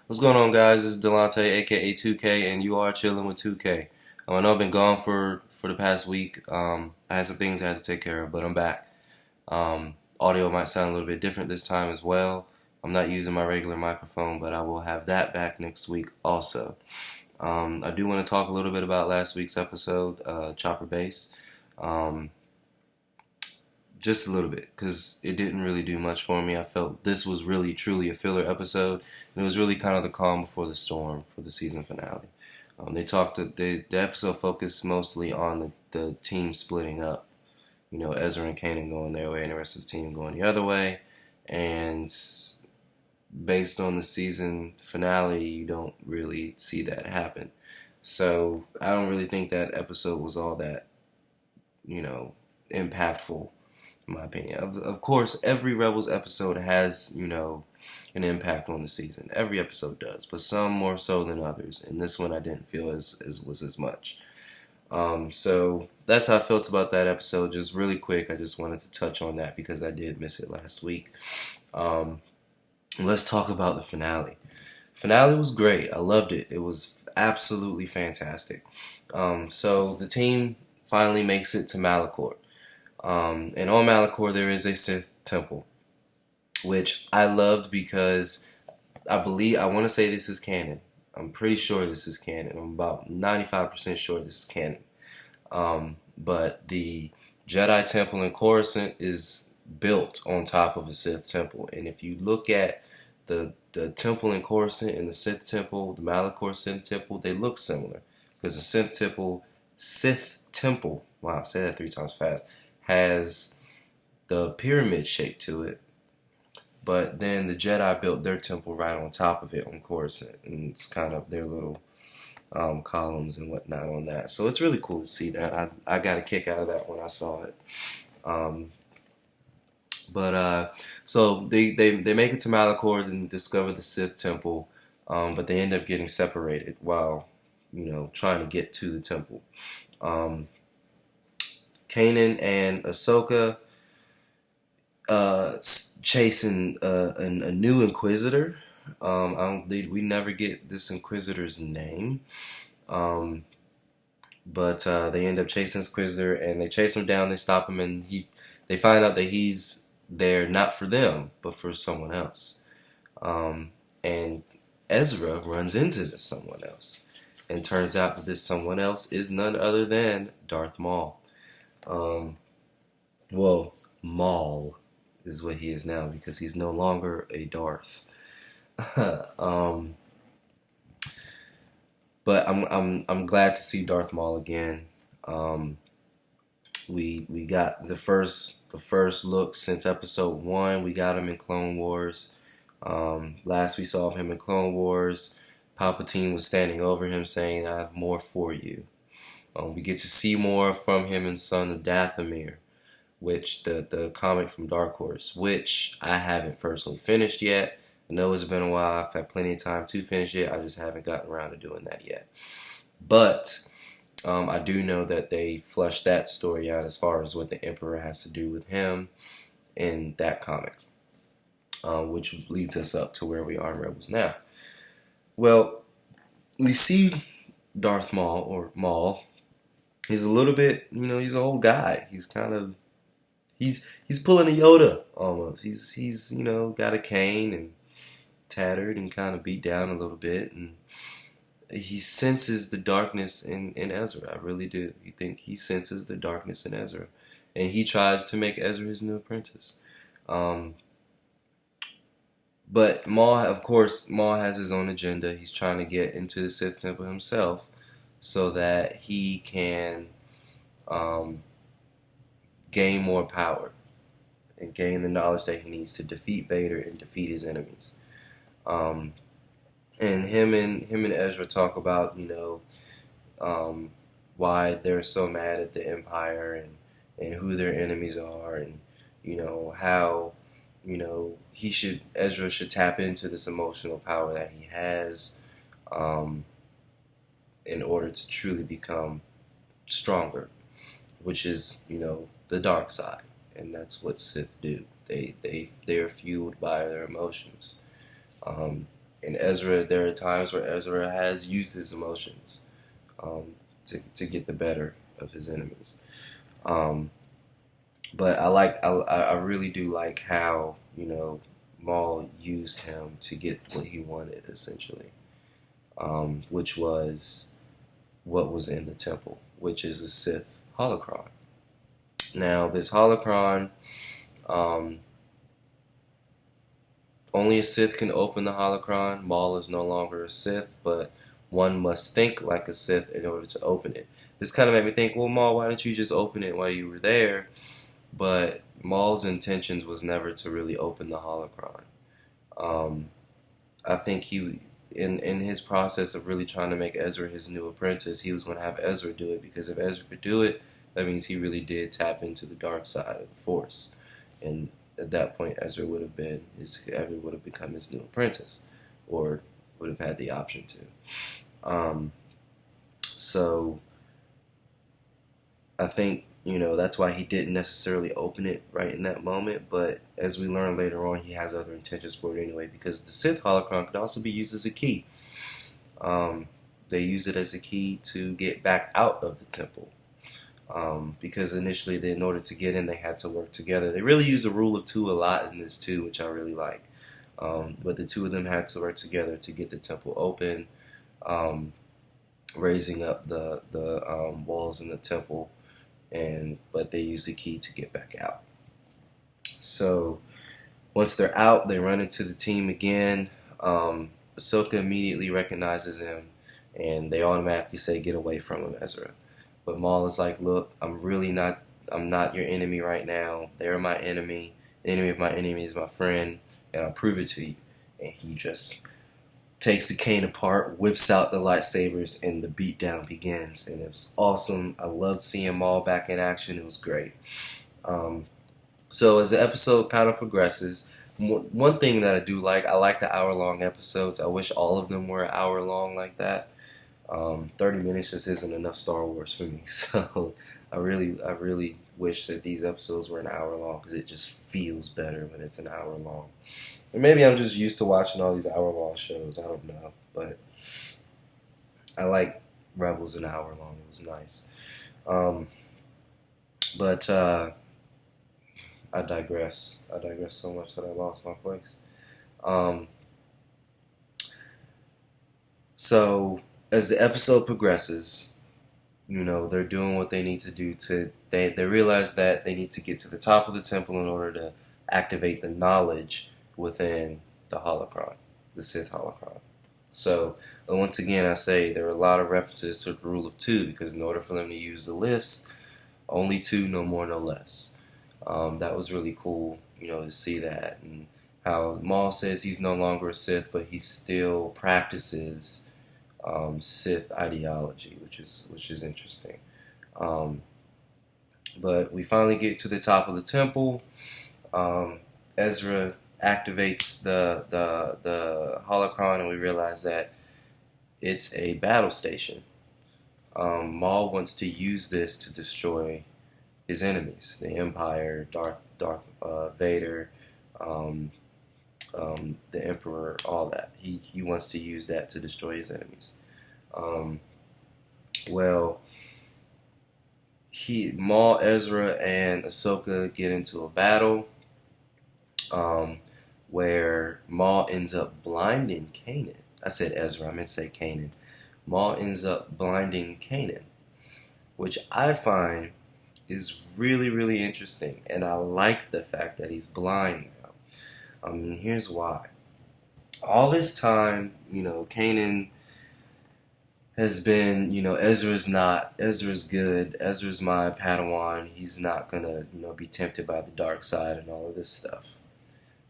What's going on, guys? This is Delonte, aka 2K, and you are chilling with 2K. I know I've been gone for the past week. I had some things I had to take care of, but I'm back. Audio might sound a little bit different this time as well. I'm not using my regular microphone, but I will have that back next week also. I do want to talk a little bit about last week's episode, Chopper Base. Um, just a little bit, because it didn't really do much for me. I felt this was really truly a filler episode, and it was really kind of the calm before the storm for the season finale. The episode focused mostly on the team splitting up. Ezra and Kanan going their way, and the rest of the team going the other way. And based on the season finale, you don't really see that happen. So I don't really think that episode was all that, impactful in my opinion. Of course, every Rebels episode has, an impact on the season. Every episode does, but some more so than others. And this one I didn't feel as much. So that's how I felt about that episode. Just really quick, I just wanted to touch on that because I did miss it last week. Let's talk about the finale. Finale was great. I loved it. It was absolutely fantastic. So the team finally makes it to Malachor. And on Malachor there is a Sith temple, which I loved because I want to say this is canon. I'm pretty sure this is canon. I'm about 95% sure this is canon. But the Jedi temple in Coruscant is built on top of a Sith temple. And if you look at the temple in Coruscant and the Sith temple, the Malachor Sith temple, they look similar. Because the Sith temple, wow, say that 3 times fast, has the pyramid shape to it, but then the Jedi built their temple right on top of it on Coruscant, and it's kind of their little columns and whatnot on that. So it's really cool to see that. I got a kick out of that when I saw it. So they make it to Malachor and discover the Sith temple, but they end up getting separated while trying to get to the temple. Kanan and Ahsoka chasing a new Inquisitor. We never get this Inquisitor's name, but they end up chasing this Inquisitor, and they chase him down. They stop him, and they find out that he's there not for them, but for someone else. And Ezra runs into this someone else, and turns out that this someone else is none other than Darth Maul. Maul is what he is now because he's no longer a Darth. But I'm glad to see Darth Maul again. We got the first look since episode 1. We got him in Clone Wars. Last we saw him in Clone Wars, Palpatine was standing over him saying, "I have more for you." We get to see more from him in Son of Dathomir, which the comic from Dark Horse, which I haven't personally finished yet. I know it's been a while. I've had plenty of time to finish it. I just haven't gotten around to doing that yet. But I do know that they fleshed that story out as far as what the Emperor has to do with him in that comic, which leads us up to where we are in Rebels now. Well, we see Darth Maul, or Maul. He's a little bit, he's an old guy. He's kind of, he's pulling a Yoda almost. He's got a cane and tattered and kind of beat down a little bit, and he senses the darkness in Ezra. I really do. You think he senses the darkness in Ezra, and he tries to make Ezra his new apprentice. But Maul, of course, has his own agenda. He's trying to get into the Sith Temple himself, so that he can gain more power and gain the knowledge that he needs to defeat Vader and defeat his enemies. And him and Ezra talk about why they're so mad at the Empire and who their enemies are, and how Ezra should tap into this emotional power that he has. In order to truly become stronger, which is, the dark side. And that's what Sith do. They are fueled by their emotions. And Ezra, there are times where Ezra has used his emotions to get the better of his enemies. Um, but I really do like how, Maul used him to get what he wanted, essentially, which was what was in the temple, which is a Sith holocron. Now, this holocron, um, only a Sith can open the holocron. Maul is no longer a Sith, but one must think like a Sith in order to open it. This kind of made me think, well, Maul, why didn't you just open it while you were there? But Maul's intentions was never to really open the holocron. Um, I think in his process of really trying to make Ezra his new apprentice, he was going to have Ezra do it, because if Ezra could do it, that means he really did tap into the dark side of the Force. And at that point, Ezra would have become his new apprentice, or would have had the option to. So I think, that's why he didn't necessarily open it right in that moment. But as we learn later on, he has other intentions for it anyway, because the Sith holocron could also be used as a key. They use it as a key to get back out of the temple. Because initially, in order to get in, they had to work together. They really use the rule of two a lot in this too, which I really like. But the two of them had to work together to get the temple open, raising up the walls in the temple, but they use the key to get back out. So once they're out, they run into the team again. Ahsoka immediately recognizes him, and they automatically say, "Get away from him, Ezra." But Maul is like, "Look, I'm not your enemy right now. They're my enemy. The enemy of my enemy is my friend, and I'll prove it to you." And he just takes the cane apart, whips out the lightsabers, and the beatdown begins. And it was awesome. I loved seeing Maul back in action. It was great. So as the episode kind of progresses, one thing that I like the hour-long episodes. I wish all of them were an hour long like that. 30 minutes just isn't enough Star Wars for me. So I really wish that these episodes were an hour long, because it just feels better when it's an hour long. Or maybe I'm just used to watching all these hour long shows. I don't know, but I like Rebels an hour long. It was nice. But I digress. I digress so much that I lost my place. So as the episode progresses, they're doing what they need to do they realize that they need to get to the top of the temple in order to activate the knowledge within the holocron, the Sith holocron. So once again, I say there are a lot of references to the rule of two, because in order for them to use the list, only two, no more, no less. That was really cool, to see that, and how Maul says he's no longer a Sith, but he still practices Sith ideology, which is interesting. But we finally get to the top of the temple. Ezra activates the holocron, and we realize that it's a battle station. Maul wants to use this to destroy his enemies, the Empire, Darth Vader, the Emperor, all that. He wants to use that to destroy his enemies. Maul, Ezra, and Ahsoka get into a battle, where Maul ends up blinding Kanan. I said Ezra, I meant to say Kanan. Maul ends up blinding Kanan, which I find is really, really interesting, and I like the fact that he's blind now. Here's why. All this time, Kanan has been, Ezra's good, Ezra's my Padawan, he's not gonna, be tempted by the dark side and all of this stuff.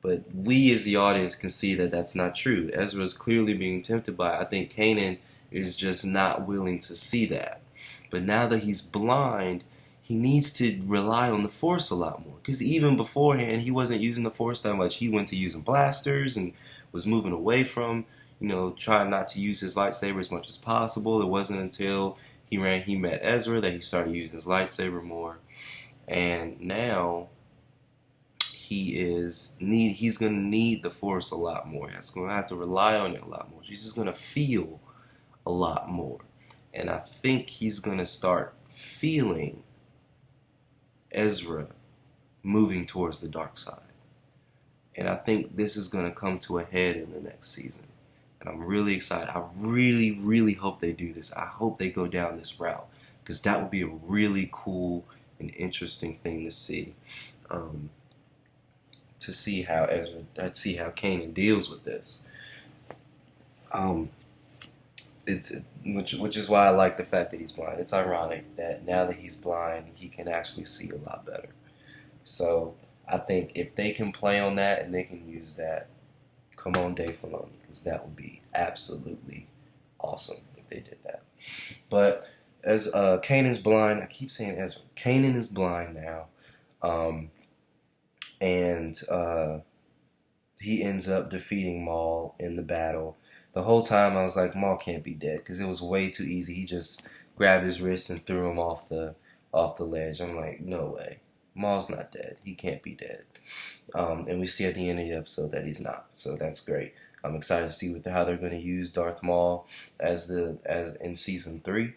But we as the audience can see that that's not true. Ezra's clearly being tempted by it. I think Kanan is just not willing to see that. But now that he's blind, he needs to rely on the Force a lot more. Because even beforehand, he wasn't using the Force that much. He went to using blasters and was moving away from, trying not to use his lightsaber as much as possible. It wasn't until he met Ezra that he started using his lightsaber more. And now he's gonna need the Force a lot more. He's gonna have to rely on it a lot more. He's just gonna feel a lot more. And I think he's gonna start feeling Ezra moving towards the dark side. And I think this is gonna come to a head in the next season. And I'm really excited. I really, really hope they do this. I hope they go down this route, because that would be a really cool and interesting thing to see. To see how Kanan deals with this. Which is why I like the fact that he's blind. It's ironic that now that he's blind, he can actually see a lot better. So I think if they can play on that and they can use that, come on, Dave Filoni, because that would be absolutely awesome if they did that. But as Kanan's blind, I keep saying Ezra. Kanan is blind now, and he ends up defeating Maul in the battle. The whole time I was like, Maul can't be dead, because it was way too easy. He just grabbed his wrist and threw him off the ledge. I'm like, no way. Maul's not dead. He can't be dead. And we see at the end of the episode that he's not. So that's great. I'm excited to see how they're going to use Darth Maul as in season 3.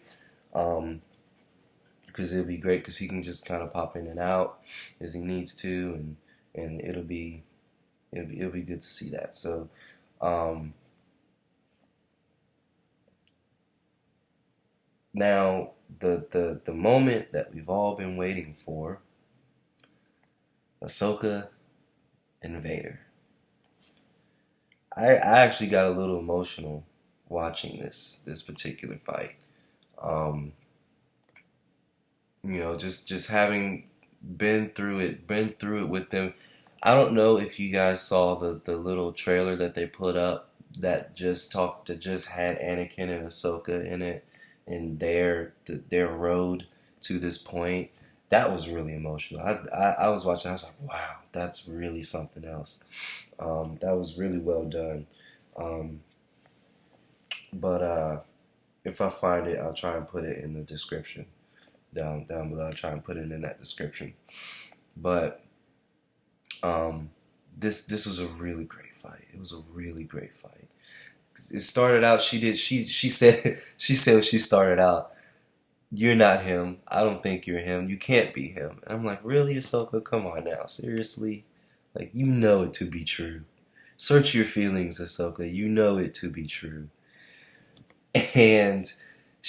Because it'll be great, because he can just kind of pop in and out as he needs to, and it'll be good to see that. So now the moment that we've all been waiting for, Ahsoka and Vader. I actually got a little emotional watching this particular fight. Just having been through it with them. I don't know if you guys saw the little trailer that they put up that just had Anakin and Ahsoka in it, and their road to this point. That was really emotional. I was watching. I was like, wow, that's really something else. That was really well done. But if I find it, I'll try and put it in the description down below. I'll try and put it in that description. But this was a really great fight. It was a really great fight. It started out. She said she started out, "You're not him. I don't think you're him. You can't be him." And I'm like, really, Ahsoka? Come on now. Seriously? Like, you know it to be true. Search your feelings, Ahsoka. You know it to be true. And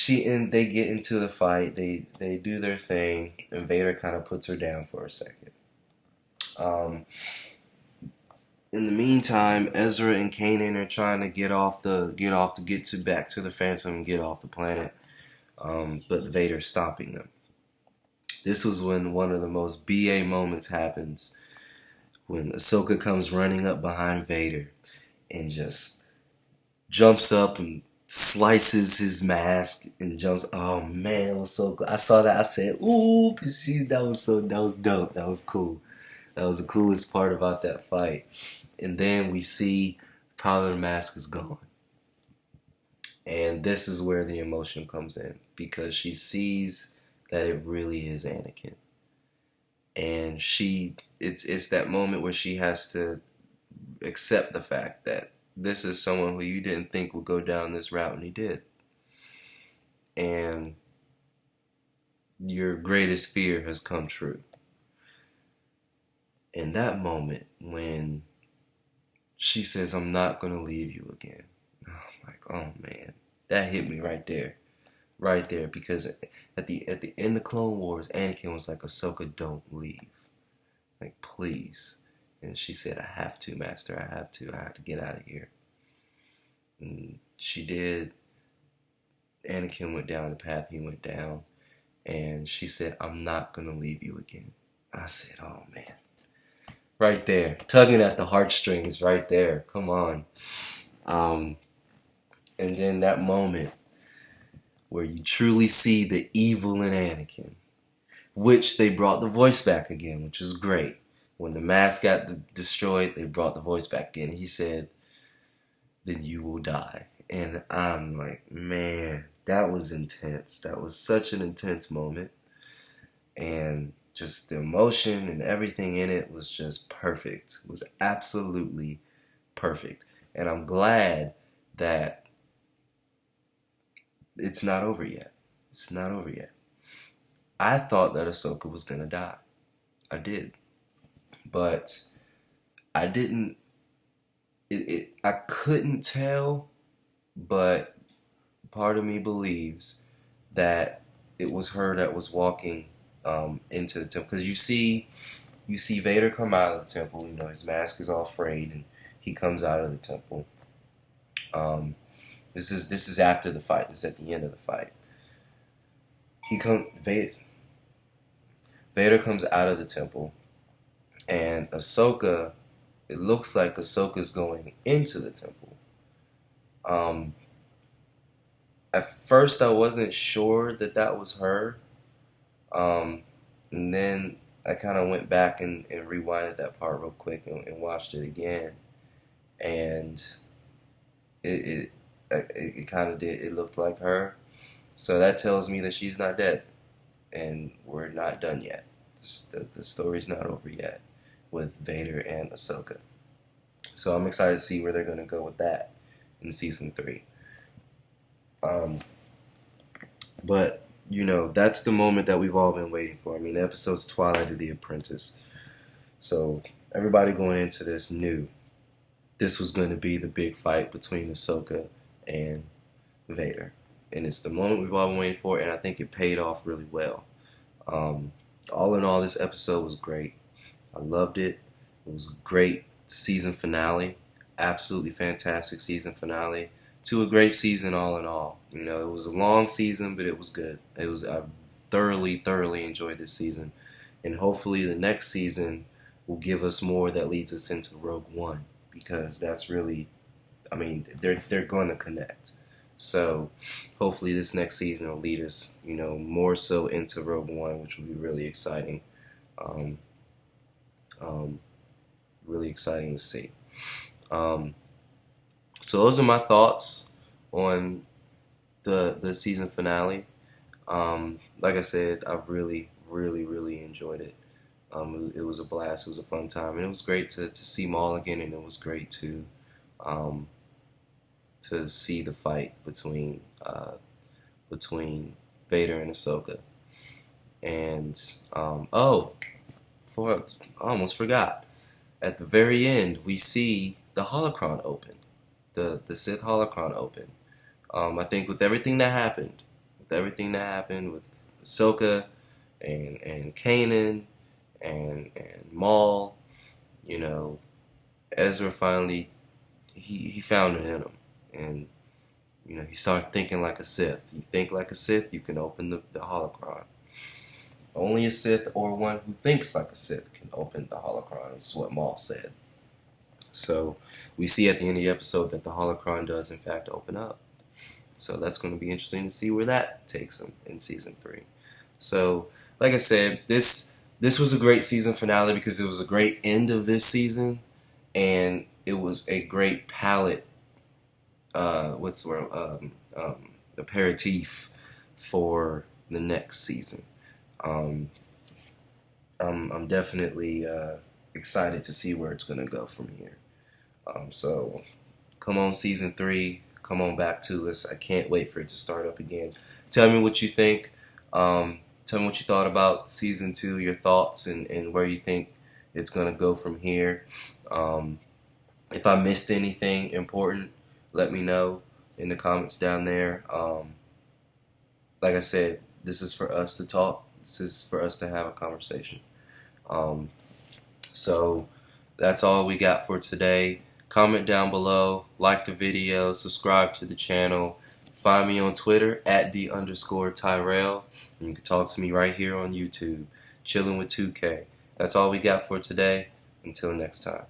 they get into the fight. They do their thing. And Vader kind of puts her down for a second. In the meantime, Ezra and Kanan are trying to get back to the Phantom and get off the planet. But Vader's stopping them. This was when one of the most BA moments happens, when Ahsoka comes running up behind Vader and just jumps up and slices his mask and jumps. Oh man, it was so good. I saw that. I said, "Ooh," because that was dope. That was cool. That was the coolest part about that fight. And then we see part of the mask is gone. And this is where the emotion comes in, because she sees that it really is Anakin. And it's that moment where she has to accept the fact that this is someone who you didn't think would go down this route, and he did. And your greatest fear has come true. In that moment, when she says, "I'm not going to leave you again," I'm like, oh man, that hit me right there, because at the end of Clone Wars, Anakin was like, "Ahsoka, don't leave, like, please." And she said, "I have to, Master. I have to get out of here." And she did. Anakin went down the path he went down, and she said, "I'm not gonna leave you again." I said, oh man, right there, tugging at the heartstrings, right there. Come on. And then that moment where you truly see the evil in Anakin, which they brought the voice back again, which is great. When the mask got destroyed, they brought the voice back in. He said, "Then you will die." And I'm like, man, that was intense. That was such an intense moment. And just the emotion and everything in it was just perfect. It was absolutely perfect. And I'm glad that it's not over yet. It's not over yet. I thought that Ahsoka was gonna die. I did. But I didn't I couldn't tell, but part of me believes that it was her that was walking into the temple, because you see Vader come out of the temple. You know, his mask is all frayed, and he comes out of the temple. This is after the fight. This is at the end of the fight. Vader comes out of the temple, and Ahsoka. It looks like Ahsoka's going into the temple. At first, I wasn't sure that was her. And then I kind of went back and rewinded that part real quick and watched it again. And it kind of did. It looked like her. So that tells me that she's not dead. And we're not done yet. The story's not over yet with Vader and Ahsoka. So I'm excited to see where they're going to go with that in season 3. But, you know, that's the moment that we've all been waiting for. I mean, the episode's Twilight of the Apprentice. So everybody going into this knew this was going to be the big fight between Ahsoka and Vader. And it's the moment we've all been waiting for, and I think it paid off really well. All in all, this episode was great. I loved it. It was a great season finale. Absolutely fantastic season finale to a great season all in all. You know, it was a long season, but it was good. I thoroughly enjoyed this season. And hopefully the next season will give us more that leads us into Rogue One, because that's really, I mean, they're going to connect. So hopefully this next season will lead us, you know, more so into Rogue One, which will be really exciting. Really exciting to see. So those are my thoughts on the season finale. Like I said, I really enjoyed it. It was a blast. It was a fun time, and it was great to see Maul again, and it was great to see the fight between Vader and Ahsoka. And I almost forgot. At the very end, we see the holocron open, the Sith holocron open. I think with everything that happened with Ahsoka and Kanan and Maul, you know, Ezra finally he found it in him, and you know, he started thinking like a Sith. You think like a Sith, you can open the holocron. Only a Sith or one who thinks like a Sith can open the holocron, is what Maul said. So we see at the end of the episode that the holocron does in fact open up. So that's going to be interesting to see where that takes him in season 3. So, like I said, this was a great season finale because it was a great end of this season, and it was a great palate. Aperitif for the next season. I'm definitely excited to see where it's gonna go from here. So come on, season 3, come on back to us. I can't wait for it to start up again. Tell me what you think. Tell me what you thought about season 2, your thoughts, and where you think it's gonna go from here. If I missed anything important, let me know in the comments down there. Like I said, this is for us to talk. This is for us to have a conversation. So that's all we got for today. Comment down below, like the video, subscribe to the channel. Find me on Twitter at @D_Tyrell. And you can talk to me right here on YouTube, Chillin' with 2K. That's all we got for today. Until next time.